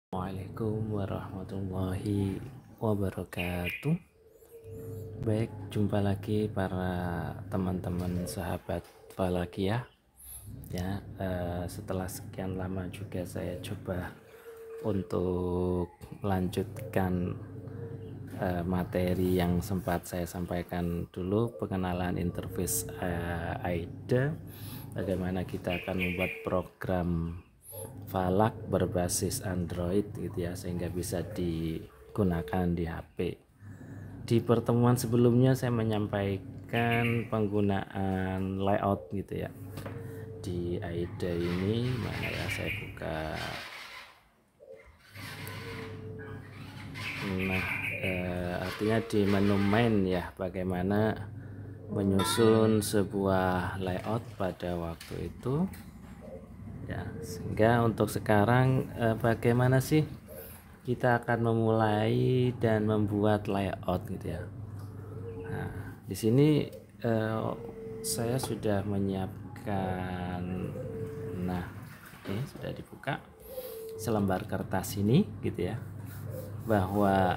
Assalamualaikum warahmatullahi wabarakatuh. Baik, jumpa lagi para teman-teman sahabat Falakiyah. Setelah sekian lama juga saya coba untuk melanjutkan materi yang sempat saya sampaikan dulu, pengenalan interface AIDA, bagaimana kita akan membuat program Falak berbasis Android gitu ya, sehingga bisa digunakan di HP. Di pertemuan sebelumnya saya menyampaikan penggunaan layout gitu ya di AIDA ini. Mana ya, saya buka. Nah, artinya di menu main ya, bagaimana menyusun sebuah layout pada waktu itu ya. Sehingga untuk sekarang bagaimana sih kita akan memulai dan membuat layout gitu ya. Nah, di sini saya sudah menyiapkan, nah ini sudah dibuka selembar kertas ini gitu ya, bahwa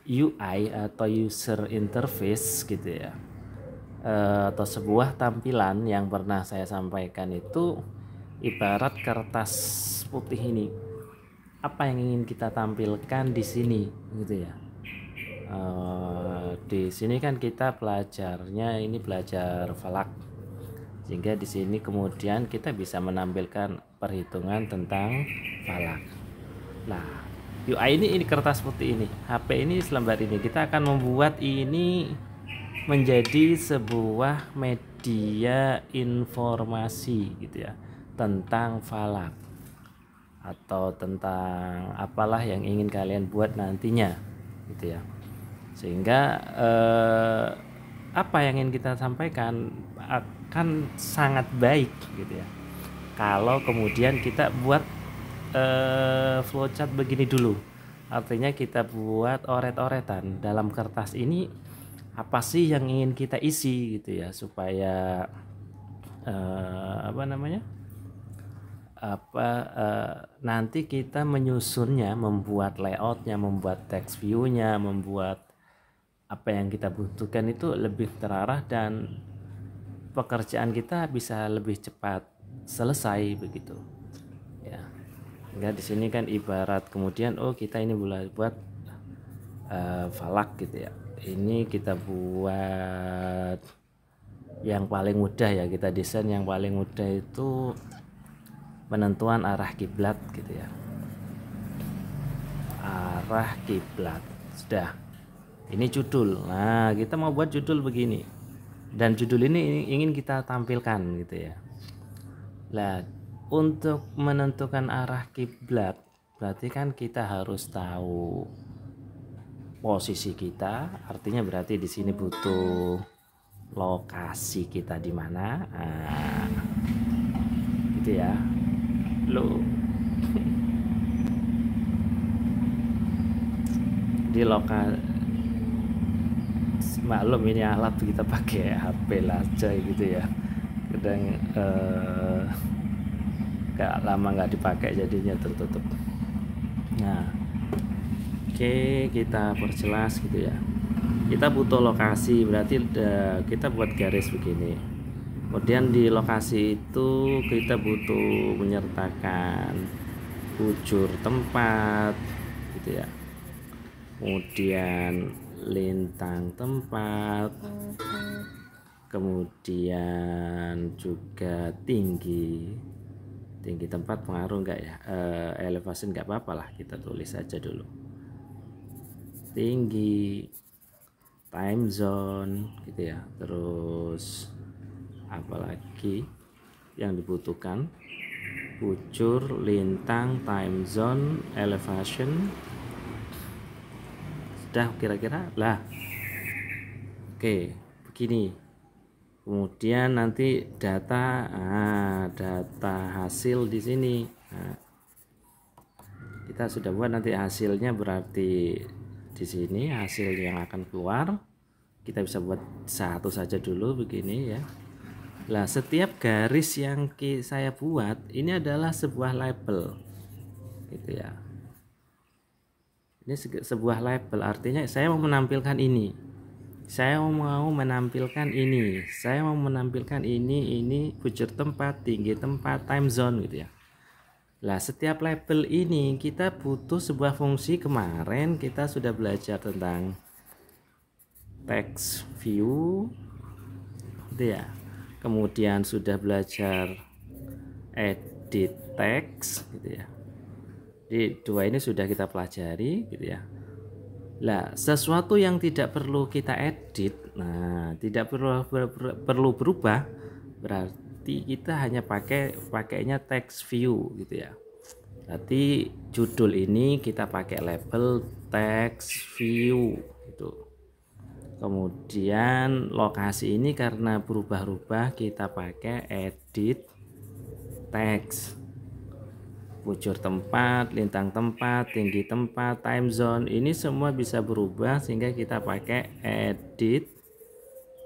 UI atau user interface gitu ya, atau sebuah tampilan yang pernah saya sampaikan itu ibarat kertas putih ini. Apa yang ingin kita tampilkan di sini gitu ya. Di sini kan kita belajarnya ini belajar falak, sehingga di sini kemudian kita bisa menampilkan perhitungan tentang falak. Nah, UI ini kertas putih ini, HP ini selembar ini, kita akan membuat ini menjadi sebuah media informasi gitu ya, tentang falak atau tentang apalah yang ingin kalian buat nantinya gitu ya. Sehingga apa yang ingin kita sampaikan akan sangat baik gitu ya kalau kemudian kita buat flowchart begini dulu. Artinya kita buat oret-oretan dalam kertas ini, apa sih yang ingin kita isi gitu ya, supaya nanti kita menyusunnya, membuat layoutnya, membuat text view-nya, membuat apa yang kita butuhkan itu lebih terarah dan pekerjaan kita bisa lebih cepat selesai begitu ya. Enggak, di sini kan ibarat kemudian kita ini boleh buat falak gitu ya. Ini kita buat yang paling mudah ya, kita desain yang paling mudah itu penentuan arah kiblat gitu ya. Arah kiblat sudah. Ini judul. Nah, kita mau buat judul begini. Dan judul ini ingin kita tampilkan gitu ya. Nah, untuk menentukan arah kiblat berarti kan kita harus tahu posisi kita. Artinya berarti di sini butuh lokasi kita di mana. Nah, gitu ya. Di lokasi, maklum ini alat kita pakai HP aja gitu ya, kadang gak lama nggak dipakai jadinya tertutup. Nah, kita perjelas gitu ya, kita butuh lokasi, berarti kita buat garis begini. Kemudian di lokasi itu kita butuh menyertakan bujur tempat gitu ya, kemudian lintang tempat, kemudian juga tinggi tempat. Pengaruh enggak ya, elevasi enggak apa-apa lah, kita tulis saja dulu tinggi, time zone gitu ya. Terus apalagi yang dibutuhkan, bujur, lintang, time zone, elevation, sudah kira-kira lah. Oke, begini. Kemudian nanti data hasil di sini. Nah, kita sudah buat, nanti hasilnya berarti di sini hasil yang akan keluar. Kita bisa buat satu saja dulu begini ya. Nah, setiap garis yang saya buat ini adalah sebuah label gitu ya. Ini sebuah label, artinya saya mau menampilkan ini, saya mau menampilkan ini, saya mau menampilkan ini bujur tempat, tinggi tempat, time zone gitu ya. Nah, setiap label ini kita butuh sebuah fungsi. Kemarin kita sudah belajar tentang text view gitu ya. Kemudian sudah belajar edit text gitu ya. Jadi dua ini sudah kita pelajari gitu ya. Nah, sesuatu yang tidak perlu kita edit, nah tidak perlu berubah, berarti kita hanya pakainya text view gitu ya. Berarti judul ini kita pakai label text view gitu. Kemudian lokasi ini karena berubah-ubah kita pakai edit text. Bujur tempat, lintang tempat, tinggi tempat, time zone, ini semua bisa berubah sehingga kita pakai edit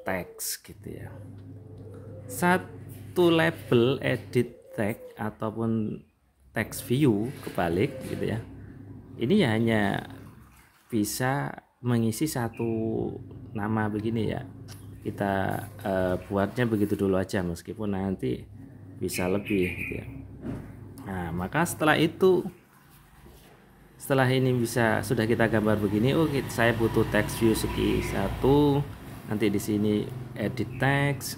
text gitu ya. Satu label edit text ataupun text view kebalik gitu ya, ini hanya bisa mengisi satu nama begini ya. Kita buatnya begitu dulu aja, meskipun nanti bisa lebih gitu ya. Nah, maka setelah ini sudah kita gambar begini. Oh, saya butuh text view segi satu. Nanti di sini edit text.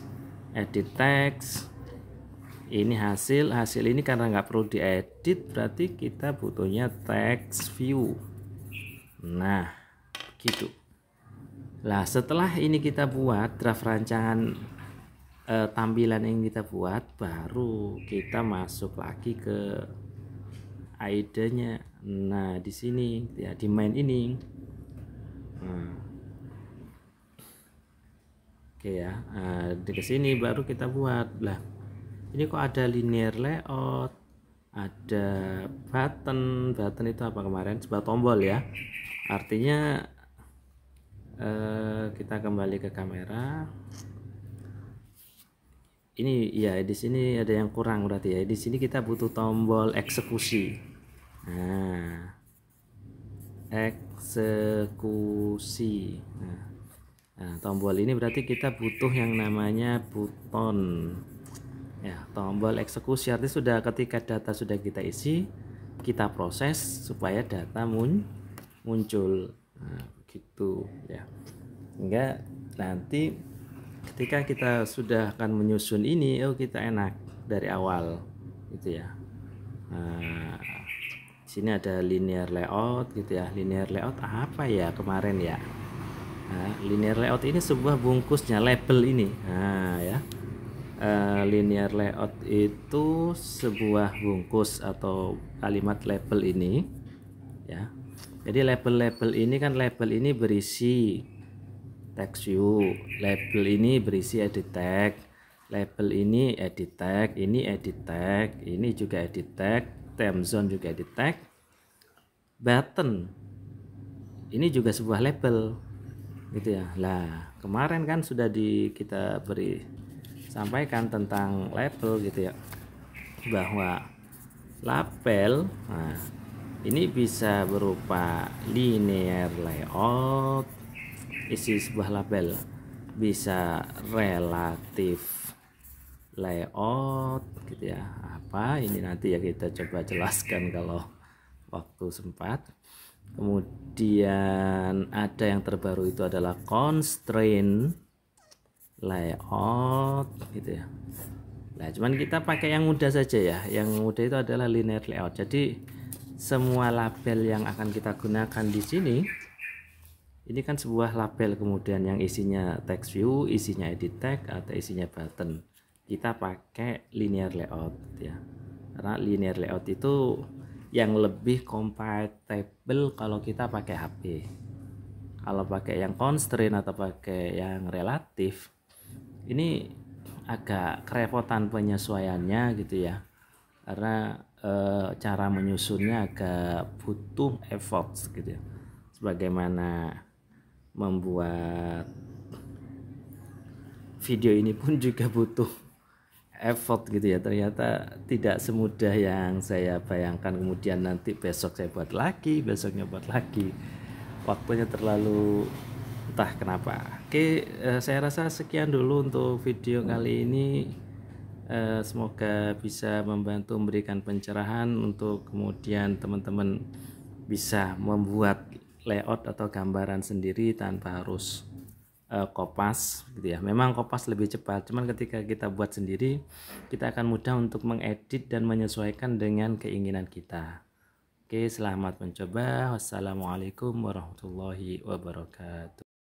Ini hasil ini karena nggak perlu diedit, berarti kita butuhnya text view. Nah, gitu. Nah, setelah ini kita buat draft rancangan tampilan yang kita buat, baru kita masuk lagi ke idenya. Nah, di sini ya, di main ini. Oke ya, di sini baru kita buat. Lah, ini kok ada linear layout, ada button itu apa kemarin? Sebuah tombol ya. Artinya kita kembali ke kamera. Ini ya, di sini ada yang kurang berarti ya. Di sini kita butuh tombol eksekusi. Nah, eksekusi. Nah, tombol ini berarti kita butuh yang namanya button. Ya, tombol eksekusi artinya sudah ketika data sudah kita isi, kita proses supaya data muncul. Nah, begitu ya. Hingga nanti ketika kita sudah akan menyusun ini, kita enak dari awal gitu ya. Nah, sini ada linear layout gitu ya. Linear layout apa ya kemarin ya? Nah, linear layout ini sebuah bungkusnya label ini. Nah ya, linear layout itu sebuah bungkus atau kalimat label ini ya. Jadi label ini kan, label ini berisi text view, label ini berisi edit tag, label ini edit tag, ini edit tag, ini juga edit tag, time zone juga edit tag, button ini juga sebuah label gitu ya. Lah, kemarin kan sudah kita sampaikan tentang label gitu ya, bahwa label ini bisa berupa linear layout, isi sebuah label, bisa relatif layout gitu ya. Apa ini nanti ya kita coba jelaskan kalau waktu sempat. Kemudian ada yang terbaru itu adalah constraint layout gitu ya. Nah, cuman kita pakai yang mudah saja ya. Yang mudah itu adalah linear layout. Jadi semua label yang akan kita gunakan di sini, ini kan sebuah label, kemudian yang isinya text view, isinya edit tag, atau isinya button, kita pakai linear layout ya. Karena linear layout itu yang lebih compatible kalau kita pakai HP. Kalau pakai yang constraint atau pakai yang relatif, ini agak kerepotan penyesuaiannya gitu ya. Karena cara menyusunnya agak butuh effort gitu ya. Sebagaimana membuat video ini pun juga butuh effort gitu ya, ternyata tidak semudah yang saya bayangkan. Kemudian nanti besok saya buat lagi, besoknya buat lagi, waktunya terlalu entah kenapa. Oke, saya rasa sekian dulu untuk video kali ini. Semoga bisa membantu memberikan pencerahan untuk kemudian teman-teman bisa membuat layout atau gambaran sendiri tanpa harus kopas gitu ya. Memang kopas lebih cepat, cuman ketika kita buat sendiri kita akan mudah untuk mengedit dan menyesuaikan dengan keinginan kita. Oke, selamat mencoba. Wassalamualaikum warahmatullahi wabarakatuh.